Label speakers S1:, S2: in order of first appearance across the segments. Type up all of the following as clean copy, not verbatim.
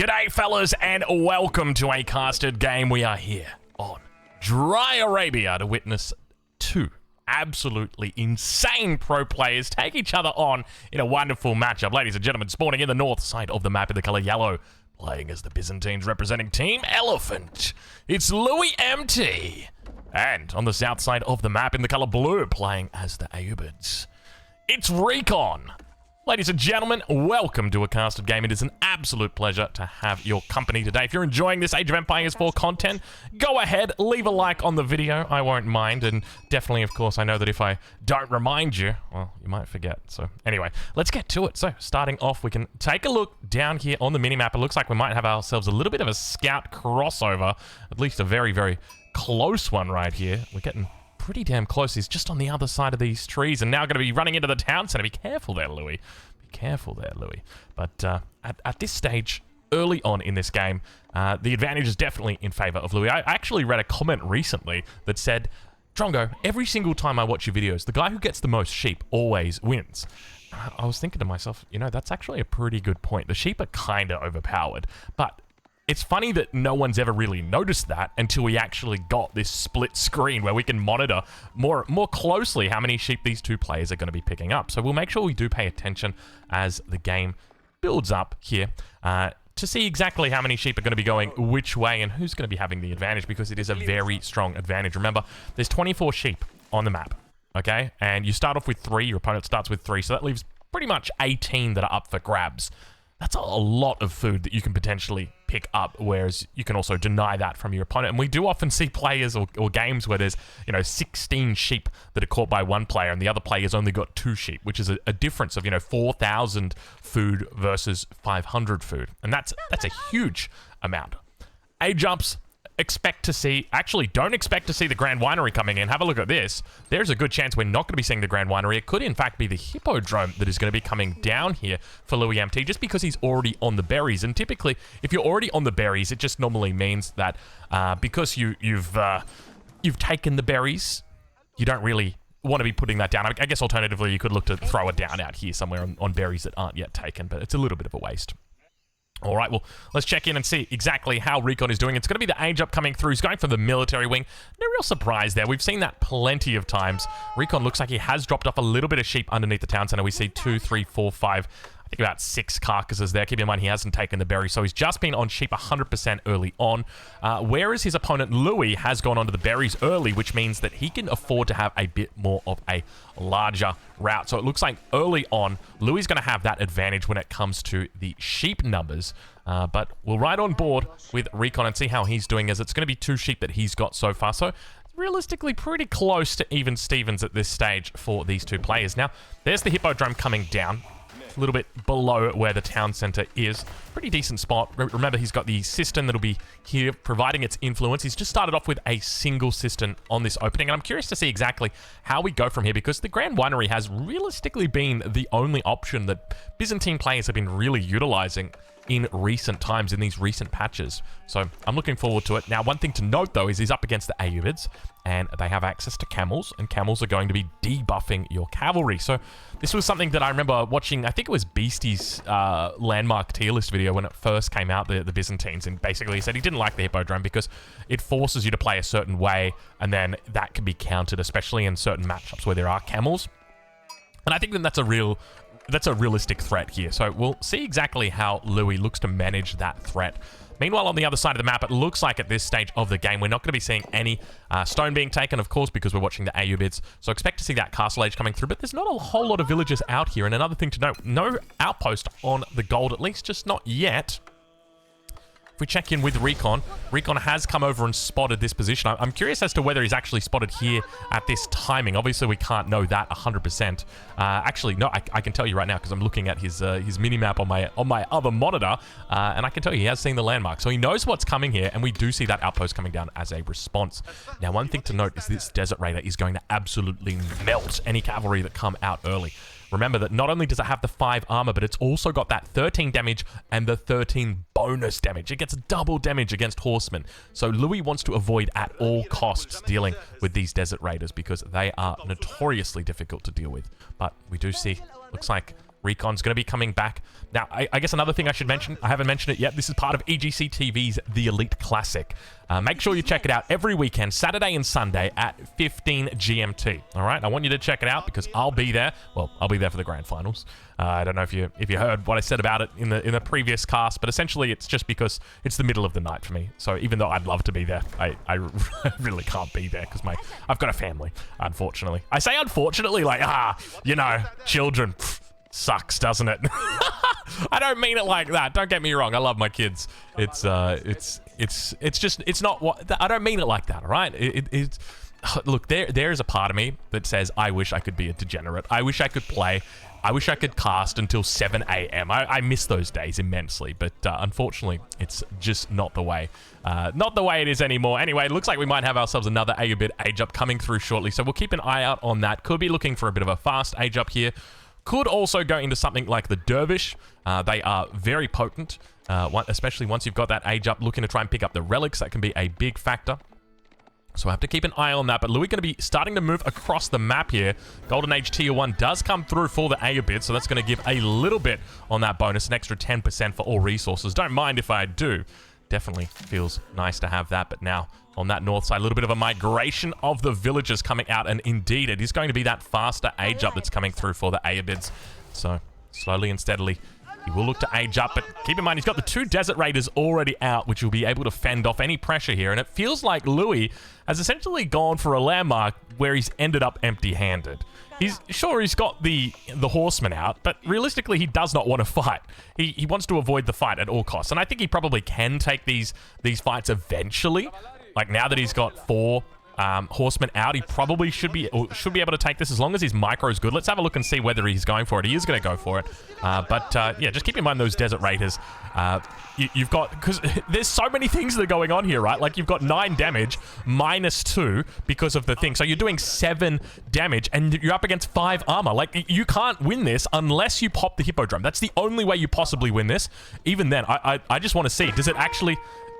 S1: G'day fellas and welcome to a casted game. We are here on Dry Arabia to witness two absolutely insane pro players take each other on in a wonderful matchup. Ladies and gentlemen, spawning in the north side of the map in the color yellow, playing as the Byzantines representing Team Elephant, it's Louis MT. And on the south side of the map in the color blue, playing as the Ayyubids, it's Recon. Ladies and gentlemen, welcome to a casted game. It is an absolute pleasure to have your company today. If you're enjoying this Age of Empires 4 content, go ahead, leave a like on the video. I won't mind, and definitely, of course, I know that if I don't remind you, well, you might forget. So anyway, let's get to it. So starting off, we can take a look down here on the minimap. It looks like we might have ourselves a little bit of a scout crossover, at least a very, very close one right here. We're getting pretty damn close. He's just on the other side of these trees and now going to be running into the town center. Be careful there, Louis. Be careful there, Louis. But at this stage, early on in this game, the advantage is definitely in favor of Louis. I actually read a comment recently that said, Drongo, every single time I watch your videos, the guy who gets the most sheep always wins. I was thinking to myself, you know, that's actually a pretty good point. The sheep are kind of overpowered, but it's funny that no one's ever really noticed that until we actually got this split screen where we can monitor more closely how many sheep these two players are going to be picking up. So we'll make sure we do pay attention as the game builds up here to see exactly how many sheep are going to be going which way and who's going to be having the advantage, because it is a very strong advantage. Remember, there's 24 sheep on the map, okay? And you start off with 3, your opponent starts with 3, so that leaves pretty much 18 that are up for grabs. That's a lot of food that you can potentially pick up, whereas you can also deny that from your opponent. And we do often see players or games where there's, you know, 16 sheep that are caught by one player and the other player's only got 2 sheep, which is a difference of, you know, 4,000 food versus 500 food. And that's a huge amount. A-jumps. Don't expect to see the Grand Winery coming in. Have a look at this. There's a good chance we're not going to be seeing the Grand Winery. It could, in fact, be the Hippodrome that is going to be coming down here for Louis MT, just because he's already on the berries. And typically, if you're already on the berries, it just normally means that because you've taken the berries, you don't really want to be putting that down. I guess alternatively, you could look to throw it down out here somewhere on berries that aren't yet taken, but it's a little bit of a waste. All right, well, let's check in and see exactly how Recon is doing. It's going to be the age up coming through. He's going for the military wing. No real surprise there. We've seen that plenty of times. Recon looks like he has dropped off a little bit of sheep underneath the town center. We see 2, 3, 4, 5, I think about 6 carcasses there. Keep in mind, he hasn't taken the berry, so he's just been on sheep 100% early on. Whereas his opponent, Louis, has gone onto the berries early, which means that he can afford to have a bit more of a larger route. So it looks like early on, Louis is going to have that advantage when it comes to the sheep numbers. But we'll ride on board with Recon and see how he's doing, as it's going to be 2 sheep that he's got so far. So realistically pretty close to even Stevens at this stage for these two players. Now, there's the Hippodrome coming down. A little bit below where the town center is. Pretty decent spot. Remember, he's got the cistern that'll be here providing its influence. He's just started off with a single cistern on this opening, and I'm curious to see exactly how we go from here, because the Grand Winery has realistically been the only option that Byzantine players have been really utilizing in recent times, in these recent patches. So I'm looking forward to it. Now, one thing to note, though, is he's up against the Ayyubids, and they have access to camels, and camels are going to be debuffing your cavalry. So this was something that I remember watching, I think it was Beastie's landmark tier list video when it first came out, the Byzantines, and basically he said he didn't like the Hippodrome because it forces you to play a certain way, and then that can be countered, especially in certain matchups where there are camels. And I think that that's a realistic threat here. So we'll see exactly how Louis looks to manage that threat. Meanwhile, on the other side of the map, it looks like at this stage of the game, we're not going to be seeing any stone being taken, of course, because we're watching the Ayyubids. So expect to see that castle age coming through, but there's not a whole lot of villagers out here. And another thing to note, no outpost on the gold, at least just not yet. If we check in with Recon, Recon has come over and spotted this position. I'm curious as to whether he's actually spotted here at this timing. Obviously, we can't know that 100%. Actually, no, I can tell you right now because I'm looking at his mini-map on my other monitor, and I can tell you he has seen the landmark. So he knows what's coming here, and we do see that outpost coming down as a response. Now, one thing to note is this Desert Raider is going to absolutely melt any cavalry that come out early. Remember that not only does it have the 5 armor, but it's also got that 13 damage and the 13 bonus damage. It gets double damage against horsemen. So Louis wants to avoid at all costs dealing with these Desert Raiders because they are notoriously difficult to deal with. But we do see, looks like Recon's going to be coming back. Now, I guess another thing I should mention, I haven't mentioned it yet, this is part of EGC TV's The Elite Classic. Make sure you check it out every weekend, Saturday and Sunday at 15 GMT. All right, I want you to check it out because I'll be there. Well, I'll be there for the grand finals. I don't know if you heard what I said about it in the previous cast, but essentially it's just because it's the middle of the night for me. So even though I'd love to be there, I really can't be there because I've got a family, unfortunately. I say unfortunately, like, you know, children. Sucks, doesn't it? I don't mean it like that. Don't get me wrong. I love my kids. It's just, it's not what, I don't mean it like that, all right? Look, there is a part of me that says, I wish I could be a degenerate. I wish I could play. I wish I could cast until 7 a.m. I miss those days immensely, but unfortunately, it's just not the way. Not the way it is anymore. Anyway, it looks like we might have ourselves another Ayyubid age up coming through shortly, so we'll keep an eye out on that. Could be looking for a bit of a fast age up here. Could also go into something like the Dervish. They are very potent, especially once you've got that age up, looking to try and pick up the relics. That can be a big factor. So I have to keep an eye on that. But Louis going to be starting to move across the map here. Golden Age Tier 1 does come through for the Ayyubids, so that's going to give a little bit on that bonus, an extra 10% for all resources. Don't mind if I do. Definitely feels nice to have that, but now on that north side, a little bit of a migration of the villagers coming out, and indeed it is going to be that faster age up that's coming through for the Ayyubids. So slowly and steadily he will look to age up, but keep in mind he's got the 2 Desert Raiders already out, which will be able to fend off any pressure here, and it feels like Louis has essentially gone for a landmark where he's ended up empty-handed. He's got the horsemen out, but realistically he does not want to fight. He wants to avoid the fight at all costs, and I think he probably can take these fights eventually. Like now that he's got 4 horsemen out, he probably should be able to take this as long as his micro is good. Let's have a look and see whether he's going for it. He is going to go for it. Yeah, just keep in mind those Desert Raiders. You've got, because there's so many things that are going on here, right? Like you've got 9 damage, -2 because of the thing. So you're doing 7 damage and you're up against 5 armor. Like you can't win this unless you pop the Hippodrome. That's the only way you possibly win this. Even then, I just want to see, does it actually,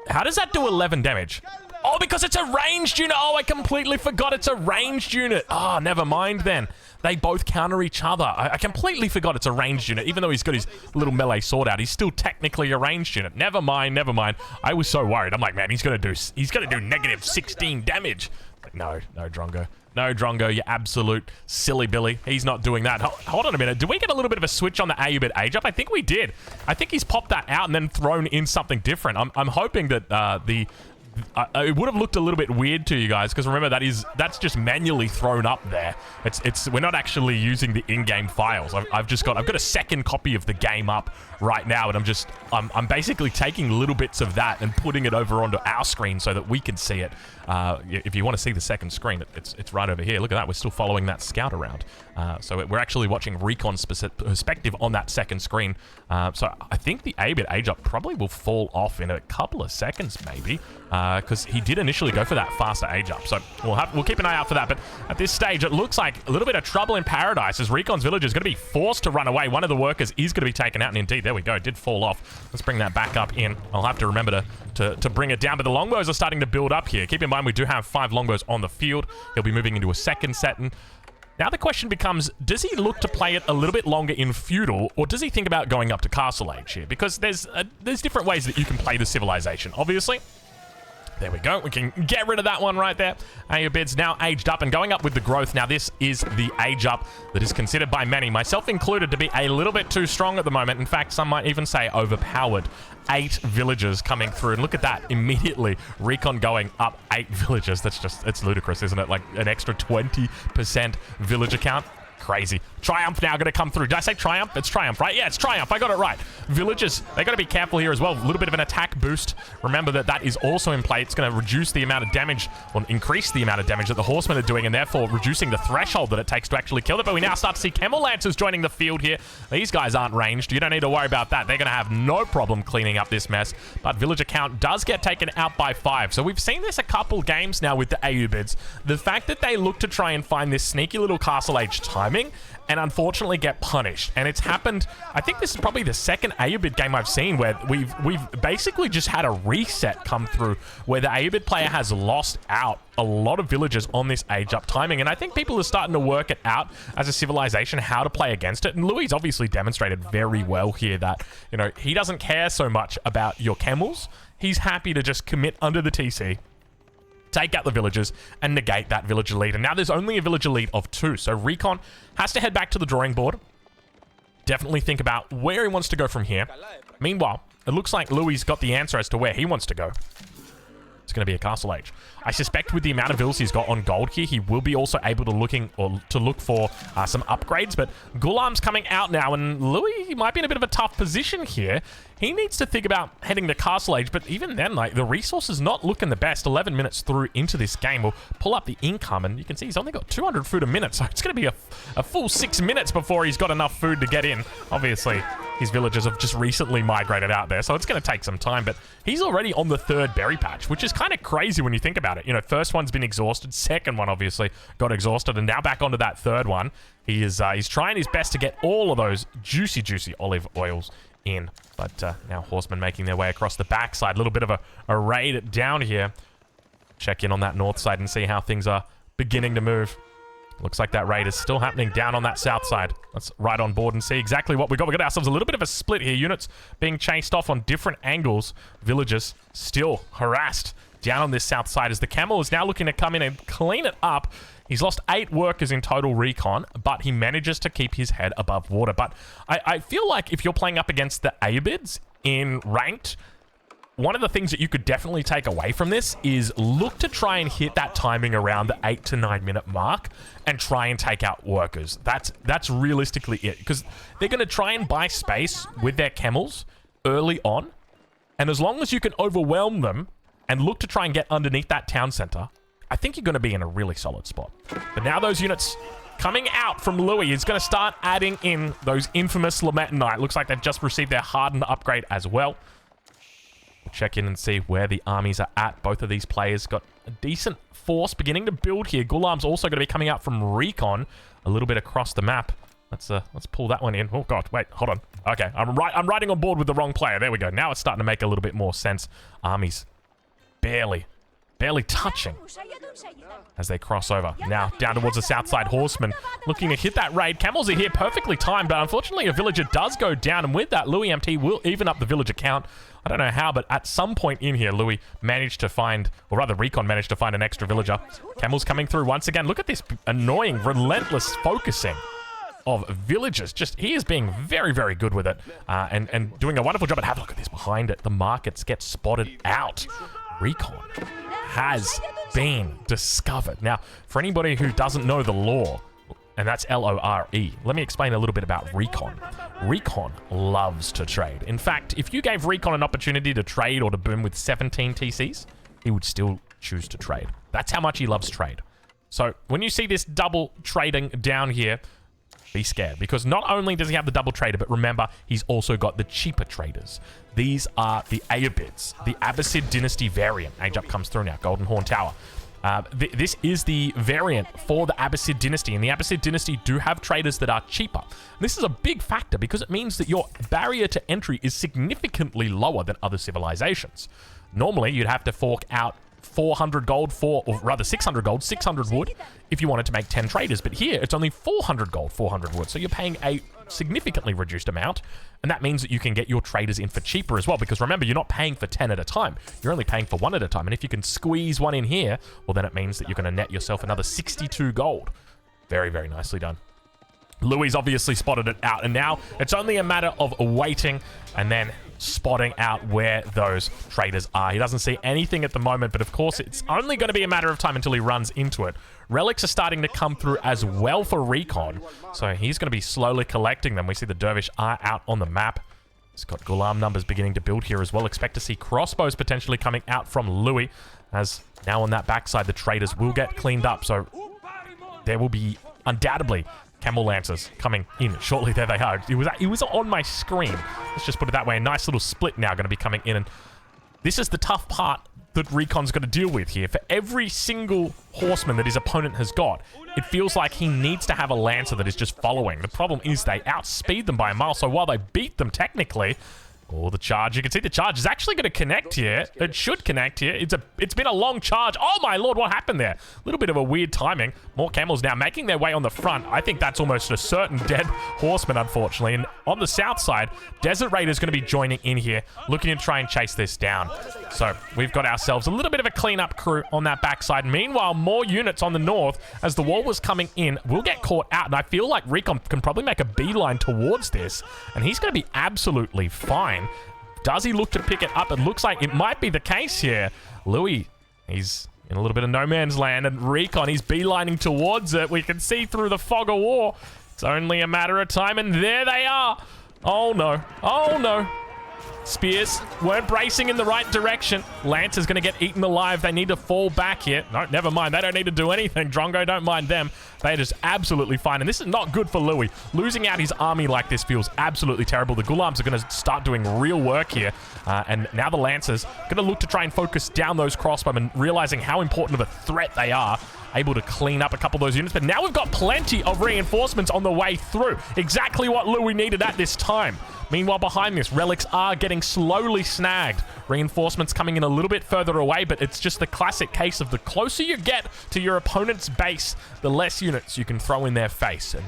S1: how does that do 11 damage? Oh, because it's a ranged unit. Oh, I completely forgot it's a ranged unit. Oh, never mind then. They both counter each other. I completely forgot it's a ranged unit. Even though he's got his little melee sword out, he's still technically a ranged unit. Never mind, never mind. I was so worried. I'm like, man, he's gonna do negative 16 damage. Like, no, Drongo. No, Drongo, you absolute silly Billy. He's not doing that. Hold on a minute. Did we get a little bit of a switch on the Ayyubid age up? I think we did. I think he's popped that out and then thrown in something different. I'm hoping that it would have looked a little bit weird to you guys, because remember that's just manually thrown up there. We're not actually using the in-game files. I've got a second copy of the game up right now, and I'm basically taking little bits of that and putting it over onto our screen so that we can see it. If you want to see the second screen, it's right over here. Look at that. We're still following that scout around. So we're actually watching Recon's perspective on that second screen. So I think the Ayyubid age up probably will fall off in a couple of seconds, maybe, because he did initially go for that faster age up. So we'll keep an eye out for that. But at this stage, it looks like a little bit of trouble in paradise as Recon's village is going to be forced to run away. One of the workers is going to be taken out, and indeed, there we go. It did fall off. Let's bring that back up in. I'll have to remember to bring it down, but the longbows are starting to build up here. Keep in mind, we do have 5 longbows on the field. He'll be moving into a second set, and now the question becomes, does he look to play it a little bit longer in Feudal, or does he think about going up to Castle Age here? Because there's different ways that you can play the civilization, obviously. There we go. We can get rid of that one right there. Ayyubids now aged up and going up with the growth. Now, this is the age up that is considered by many, myself included, to be a little bit too strong at the moment. In fact, some might even say overpowered. 8 villagers coming through. And look at that. Immediately, Recon going up 8 villagers. It's ludicrous, isn't it? Like an extra 20% villager count. Crazy. Triumph now going to come through. Did I say Triumph? It's Triumph, right? Yeah, it's Triumph. I got it right. Villagers, they got to be careful here as well. A little bit of an attack boost. Remember that is also in play. It's going to reduce the amount of damage, or increase the amount of damage that the horsemen are doing, and therefore reducing the threshold that it takes to actually kill it. But we now start to see Camel Lancers joining the field here. These guys aren't ranged. You don't need to worry about that. They're going to have no problem cleaning up this mess. But villager count does get taken out by 5. So we've seen this a couple games now with the Ayyubids. The fact that they look to try and find this sneaky little Castle Age timing and unfortunately get punished. And it's happened, I think this is probably the second Ayyubid game I've seen where we've basically just had a reset come through where the Ayyubid player has lost out a lot of villagers on this age up timing. And I think people are starting to work it out as a civilization how to play against it. And Louis obviously demonstrated very well here that, you know, he doesn't care so much about your camels. He's happy to just commit under the TC, take out the villagers, and negate that villager lead. And now there's only a villager lead of 2. So Recon has to head back to the drawing board. Definitely think about where he wants to go from here. Meanwhile, it looks like Louis got the answer as to where he wants to go. It's going to be a castle age. I suspect with the amount of vills he's got on gold here, he will be also able to look for some upgrades. But Ghulam's coming out now, and Louis, he might be in a bit of a tough position here. He needs to think about heading to castle age, but even then, like, the resource is not looking the best. 11 minutes through into this game. We'll pull up the income, and you can see he's only got 200 food a minute, so it's going to be a full 6 minutes before he's got enough food to get in. Obviously, his villagers have just recently migrated out there, so it's going to take some time, but he's already on the 3rd berry patch, which is kind of crazy when you think about it. You know, first one's been exhausted, second one obviously got exhausted, and now back onto that 3rd one. He's trying his best to get all of those juicy olive oils in, but now horsemen making their way across the backside. A little bit of a raid down here. Check in on that north side and see how things are beginning to move. Looks like that raid is still happening down on that south side. Let's ride on board and see exactly what we got. We got ourselves a little bit of a split here. Units being chased off on different angles. Villagers still harassed down on this south side as the camel is now looking to come in and clean it up. He's lost 8 workers in total Recon, but he manages to keep his head above water. But I feel like if you're playing up against the Ayyubids in ranked, one of the things that you could definitely take away from this is look to try and hit that timing around the 8 to 9 minute mark and try and take out workers. That's realistically it, because they're going to try and buy space with their camels early on, and as long as you can overwhelm them and look to try and get underneath that town center, I think you're going to be in a really solid spot. But now those units coming out from Louis is going to start adding in those infamous Lamentonite. Looks like they've just received their hardened upgrade as well. We'll check in and see where the armies are at. Both of these players got a decent force beginning to build here. Ghulam's also going to be coming out from Recon a little bit across the map. Let's pull that one in. Oh god, wait, hold on. Okay, I'm riding on board with the wrong player. There we go. Now it's starting to make a little bit more sense. Armies barely touching as they cross over. Now down towards the south side, horsemen looking to hit that raid. Camels are here perfectly timed, but unfortunately a villager does go down, and with that Louis MT will even up the villager count. I don't know how, but at some point in here Louis managed to find, or rather Recon managed to find an extra villager. Camels coming through once again. Look at this annoying, relentless focusing of villagers. Just, he is being very good with it, and doing a wonderful job. And have a look at this behind it. The markets get spotted out. Recon has been discovered. Now, for anybody who doesn't know the lore, and that's L-O-R-E, let me explain a little bit about Recon. Recon loves to trade. In fact, if you gave Recon an opportunity to trade or to boom with 17 TCs, he would still choose to trade. That's how much he loves trade. So when you see this double trading down here, be scared, because not only does he have the double trader, but remember, he's also got the cheaper traders. These are the Ayyubids, the Abbasid dynasty variant. Age up comes through now, Golden Horn Tower. This is the variant for the Abbasid dynasty, and the Abbasid dynasty do have traders that are cheaper. And this is a big factor because it means that your barrier to entry is significantly lower than other civilizations. Normally, you'd have to fork out 400 gold or rather 600 gold, 600 wood if you wanted to make 10 traders. But here, it's only 400 gold, 400 wood. So you're paying a significantly reduced amount. And that means that you can get your traders in for cheaper as well. Because remember, you're not paying for 10 at a time. You're only paying for 1 at a time. And if you can squeeze one in here, well, then it means that you're going to net yourself another 62 gold. Very nicely done. Louis obviously spotted it out, and now it's only a matter of waiting and then spotting out where those traders are. He doesn't see anything at the moment, but of course it's only going to be a matter of time until he runs into it. Relics are starting to come through as well for Recon, so he's going to be slowly collecting them. We see the Dervish are out on the map. He's got Ghulam numbers beginning to build here as well. Expect to see crossbows potentially coming out from Louis, as now on that backside the traders will get cleaned up, so there will be undoubtedly Camel Lancers coming in shortly. There they are. It was on my screen. Let's just put it that way. A nice little split now going to be coming in. And this is the tough part that Recon's got to deal with here. For every single horseman that his opponent has got, it feels like he needs to have a lancer that is just following. The problem is they outspeed them by a mile, so while they beat them technically... Oh, the charge. You can see the charge is actually going to connect here. It should connect here. It's been a long charge. Oh, my lord, what happened there? A little bit of a weird timing. More camels now making their way on the front. I think that's almost a certain dead horseman, unfortunately. And on the south side, Desert Raider's going to be joining in here, looking to try and chase this down. So we've got ourselves a little bit of a cleanup crew on that backside. Meanwhile, more units on the north as the wall was coming in will get caught out. And I feel like Recon can probably make a beeline towards this. And he's going to be absolutely fine. Does he look to pick it up? It looks like it might be the case here. Louis, he's in a little bit of no man's land, and Recon, he's beelining towards it. We can see through the fog of war. It's only a matter of time, and there they are. Oh, no. Oh, no. Spears weren't bracing in the right direction. Lance is going to get eaten alive. They need to fall back here. No, never mind. They don't need to do anything. Drongo, don't mind them. They're just absolutely fine. And this is not good for Louis. Losing out his army like this feels absolutely terrible. The Gulams are going to start doing real work here. And now the Lancers are going to look to try and focus down those crossbowmen, realizing how important of a threat they are. Able to clean up a couple of those units. But now we've got plenty of reinforcements on the way through. Exactly what Louis needed at this time. Meanwhile, behind this, relics are getting slowly snagged. Reinforcements coming in a little bit further away, but it's just the classic case of the closer you get to your opponent's base, the less units you can throw in their face. And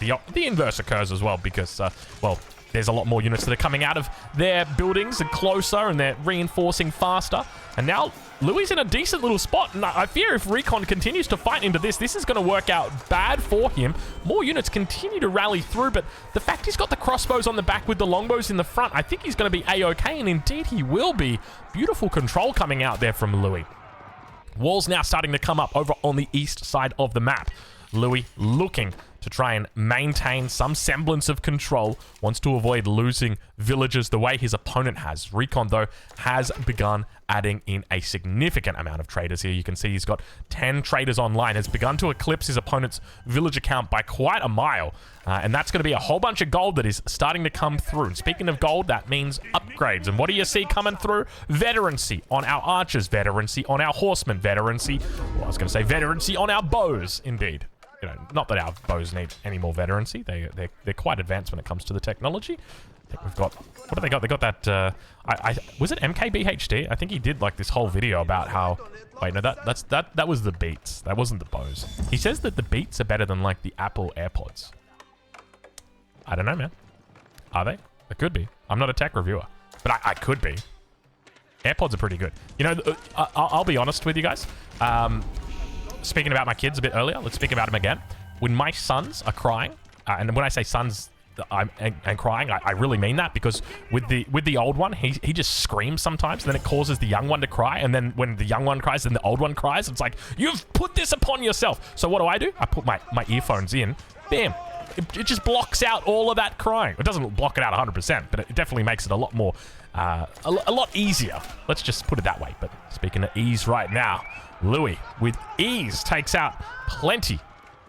S1: the inverse occurs as well because, well, there's a lot more units that are coming out of their buildings and closer, and they're reinforcing faster. And now Louis in a decent little spot, and I fear if Recon continues to fight into this, this is going to work out bad for him. More units continue to rally through, but the fact he's got the crossbows on the back with the longbows in the front, I think he's going to be A-okay, and indeed he will be. Beautiful control coming out there from Louis. Walls now starting to come up over on the east side of the map. Louis looking to try and maintain some semblance of control, wants to avoid losing villages the way his opponent has. Recon, though, has begun adding in a significant amount of traders here. You can see he's got 10 traders online, has begun to eclipse his opponent's villager count by quite a mile. And that's going to be a whole bunch of gold that is starting to come through. And speaking of gold, that means upgrades. And what do you see coming through? Veterancy on our archers, veterancy on our horsemen, veterancy, well, I was going to say veterancy on our bows, indeed. You know, not that our bows need any more veterancy. They're quite advanced when it comes to the technology. I think we've got... What have they got? They got that... was it MKBHD? I think he did like this whole video about how... Wait, no, that was the Beats. That wasn't the bows. He says that the Beats are better than like the Apple AirPods. I don't know, man. Are they? It could be. I'm not a tech reviewer, but I could be. AirPods are pretty good. You know, I'll be honest with you guys. Speaking about my kids a bit earlier, let's speak about them again. When my sons are crying, and when I say sons and crying, I really mean that, because with the old one, he just screams sometimes, and then it causes the young one to cry, and then when the young one cries, then the old one cries. It's like, you've put this upon yourself. So what do? I put my earphones in. Bam. It just blocks out all of that crying. It doesn't block it out 100%, but it definitely makes it a lot more, a lot easier. Let's just put it that way. But speaking of ease right now, Louis, with ease, takes out plenty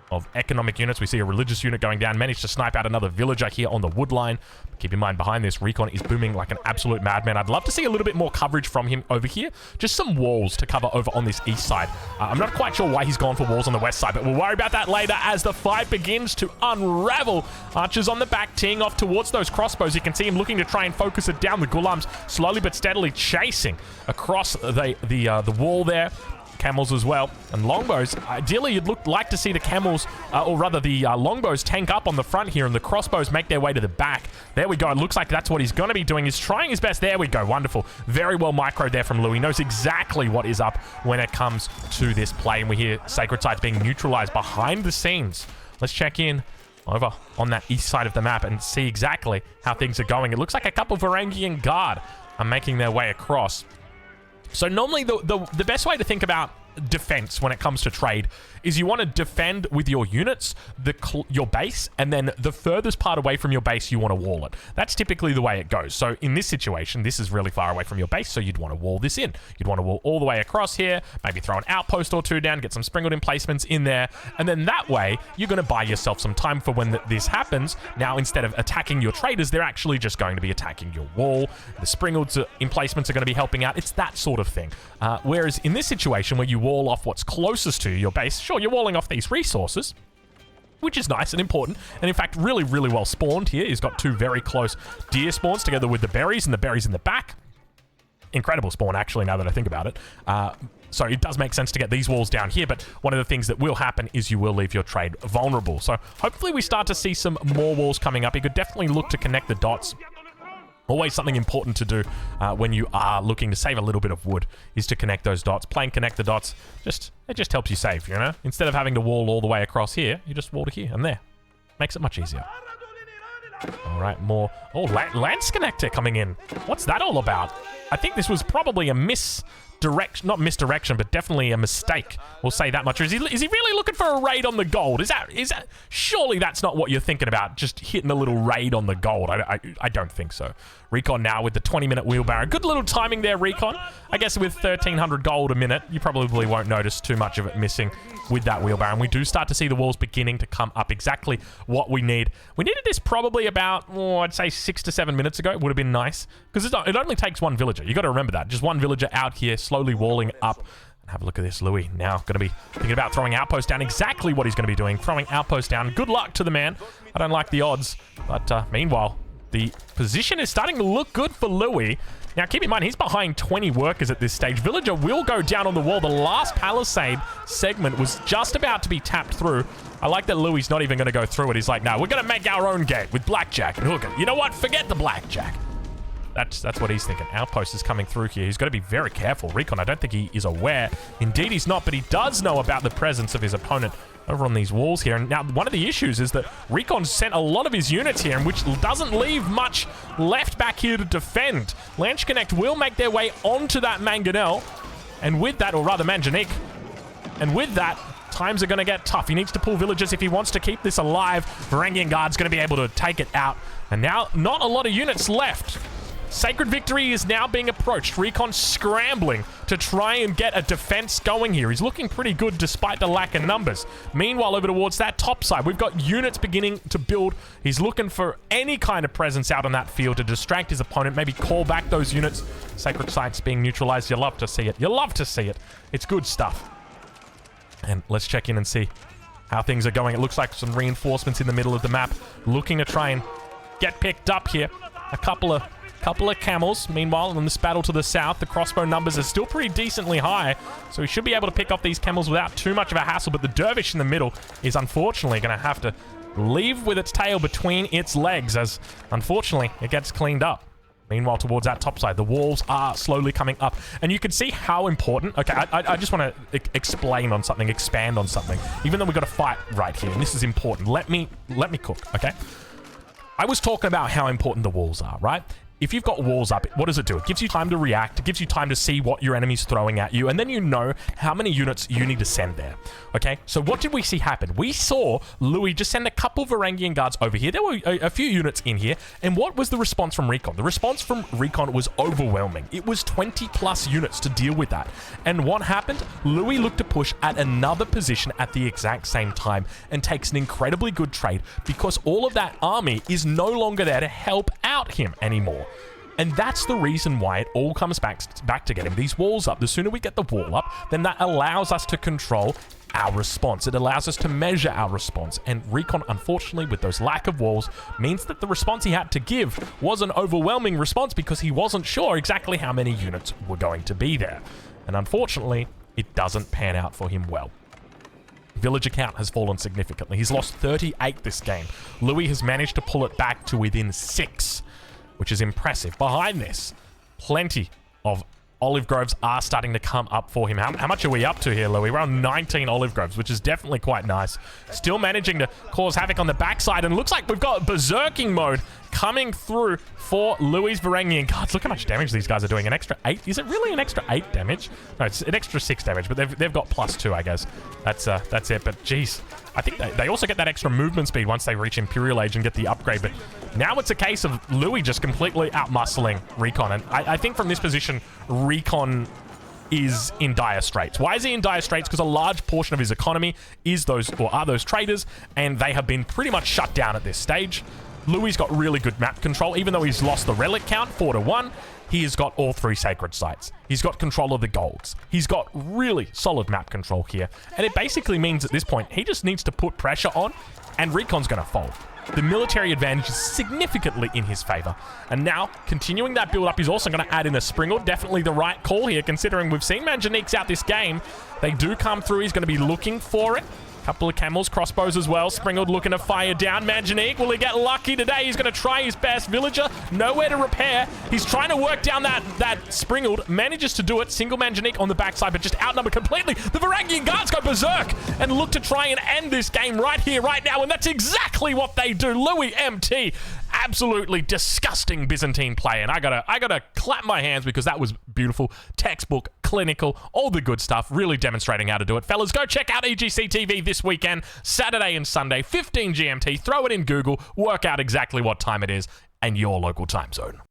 S1: of economic units. We see a religious unit going down, managed to snipe out another villager here on the wood line. But keep in mind, behind this, Recon is booming like an absolute madman. I'd love to see a little bit more coverage from him over here. Just some walls to cover over on this east side. I'm not quite sure why he's gone for walls on the west side, but we'll worry about that later as the fight begins to unravel. Archers on the back, teeing off towards those crossbows. You can see him looking to try and focus it down. The Gulams slowly but steadily chasing across the wall there. Camels as well, and longbows. Ideally, you'd like to see the camels, or rather the longbows tank up on the front here, and the crossbows make their way to the back. There we go. It looks like that's what he's going to be doing. He's trying his best. There we go. Wonderful. Very well microed there from Louis. Knows exactly what is up when it comes to this play, and we hear Sacred Sites being neutralized behind the scenes. Let's check in over on that east side of the map and see exactly how things are going. It looks like a couple of Varangian Guard are making their way across. So normally the best way to think about defense when it comes to trade is you want to defend with your units, your base, and then the furthest part away from your base, you want to wall it. That's typically the way it goes. So in this situation, this is really far away from your base, so you'd want to wall this in. You'd want to wall all the way across here, maybe throw an outpost or two down, get some sprinkled emplacements in there, and then that way, you're going to buy yourself some time for when this happens. Now, instead of attacking your traders, they're actually just going to be attacking your wall. The sprinkled emplacements are going to be helping out. It's that sort of thing. Whereas in this situation, where you wall off what's closest to your base, sure, you're walling off these resources, which is nice and important, and in fact, really, really well spawned here. He's got two very close deer spawns together with the berries, and the berries in the back. Incredible spawn, actually, now that I think about it. So it does make sense to get these walls down here, but one of the things that will happen is you will leave your trade vulnerable. So hopefully we start to see some more walls coming up. You could definitely look to connect the dots. Always something important to do when you are looking to save a little bit of wood is to connect those dots. Playing connect the dots, it just helps you save, you know? Instead of having to wall all the way across here, you just wall to here and there. Makes it much easier. All right, more... Oh, lance connector coming in. What's that all about? I think this was probably a not misdirection, but definitely a mistake. We'll say that much. Or is he really looking for a raid on the gold? Is that surely that's not what you're thinking about? Just hitting a little raid on the gold. I don't think so. Recon now with the 20-minute wheelbarrow. Good little timing there, Recon. I guess with 1,300 gold a minute, you probably won't notice too much of it missing with that wheelbarrow. And we do start to see the walls beginning to come up exactly what we need. We needed this probably about, I'd say 6 to 7 minutes ago. It would have been nice. Because it only takes one villager. You got to remember that. Just one villager out here slowly walling up. Have a look at this. Louis now going to be thinking about throwing outpost down. Exactly what he's going to be doing. Throwing outpost down. Good luck to the man. I don't like the odds. But meanwhile, the position is starting to look good for Louis. Now, keep in mind, he's behind 20 workers at this stage. Villager will go down on the wall. The last palisade segment was just about to be tapped through. I like that Louis not even going to go through it. He's like, no, we're going to make our own gate with blackjack and hooker. You know what? Forget the blackjack. That's what he's thinking. Outpost is coming through here. He's got to be very careful. Recon, I don't think he is aware. Indeed, he's not, but he does know about the presence of his opponent over on these walls here. And now, one of the issues is that Recon sent a lot of his units here, which doesn't leave much left back here to defend. Lance Connect will make their way onto that Mangonel, and with that, or rather Manjanique, and with that, times are going to get tough. He needs to pull villagers if he wants to keep this alive. Varangian Guard's going to be able to take it out. And now, not a lot of units left. Sacred Victory is now being approached. Recon scrambling to try and get a defense going here. He's looking pretty good despite the lack of numbers. Meanwhile, over towards that top side, we've got units beginning to build. He's looking for any kind of presence out on that field to distract his opponent, maybe call back those units. Sacred Sites being neutralized. You love to see it. You love to see it. It's good stuff. And let's check in and see how things are going. It looks like some reinforcements in the middle of the map looking to try and get picked up here. A couple of camels. Meanwhile, in this battle to the south, the crossbow numbers are still pretty decently high, so we should be able to pick off these camels without too much of a hassle, but the dervish in the middle is unfortunately going to have to leave with its tail between its legs as, unfortunately, it gets cleaned up. Meanwhile, towards that top side, the walls are slowly coming up, and you can see how important... Okay, I just want to explain on something, expand on something, even though we've got to fight right here, and this is important. Let me cook, okay? I was talking about how important the walls are, right? If you've got walls up, what does it do? It gives you time to react. It gives you time to see what your enemy's throwing at you, and then you know how many units you need to send there. Okay, so what did we see happen? We saw Louis just send a couple of Varangian Guards over here. There were a few units in here, and what was the response from Recon? The response from Recon was overwhelming. It was 20 plus units to deal with that. And what happened? Louis looked to push at another position at the exact same time and takes an incredibly good trade because all of that army is no longer there to help out him anymore. And that's the reason why it all comes back to getting these walls up. The sooner we get the wall up, then that allows us to control our response. It allows us to measure our response. And Recon, unfortunately, with those lack of walls, means that the response he had to give was an overwhelming response because he wasn't sure exactly how many units were going to be there. And unfortunately, it doesn't pan out for him well. Villager count has fallen significantly. He's lost 38 this game. Louis has managed to pull it back to within 6. Which is impressive. Behind this, plenty of olive groves are starting to come up for him. How much are we up to here, Louis? We're on 19 olive groves, which is definitely quite nice. Still managing to cause havoc on the backside, and looks like we've got berserking mode coming through for Louis' Varangian Guards. Look how much damage these guys are doing. An extra 8. Is it really an extra 8 damage? No, it's an extra 6 damage, but they've got +2, I guess. That's it. But geez, I think they also get that extra movement speed once they reach Imperial Age and get the upgrade. But now it's a case of Louis just completely outmuscling Recon. And I think from this position, Recon is in dire straits. Why is he in dire straits? Because a large portion of his economy are those traders, and they have been pretty much shut down at this stage. Louis got really good map control. Even though he's lost the relic count 4-1, he has got all 3 sacred sites. He's got control of the golds. He's got really solid map control here. And it basically means at this point, he just needs to put pressure on, and Recon's going to fold. The military advantage is significantly in his favor. And now, continuing that build-up, he's also going to add in a Springald. Definitely the right call here, considering we've seen Manjaniques out this game. They do come through. He's going to be looking for it. Couple of camels, crossbows as well. Springald looking to fire down. Manjanique, will he get lucky today? He's going to try his best. Villager, nowhere to repair. He's trying to work down that Springald. Manages to do it. Single Manjanique on the backside, but just outnumbered completely. The Varangian Guards go berserk and look to try and end this game right here, right now. And that's exactly what they do. Louis MT, absolutely disgusting Byzantine play. And I gotta clap my hands because that was beautiful. Textbook, clinical, all the good stuff. Really demonstrating how to do it. Fellas, go check out EGC TV this weekend, Saturday and Sunday, 15 GMT. Throw it in Google, work out exactly what time it is and your local time zone.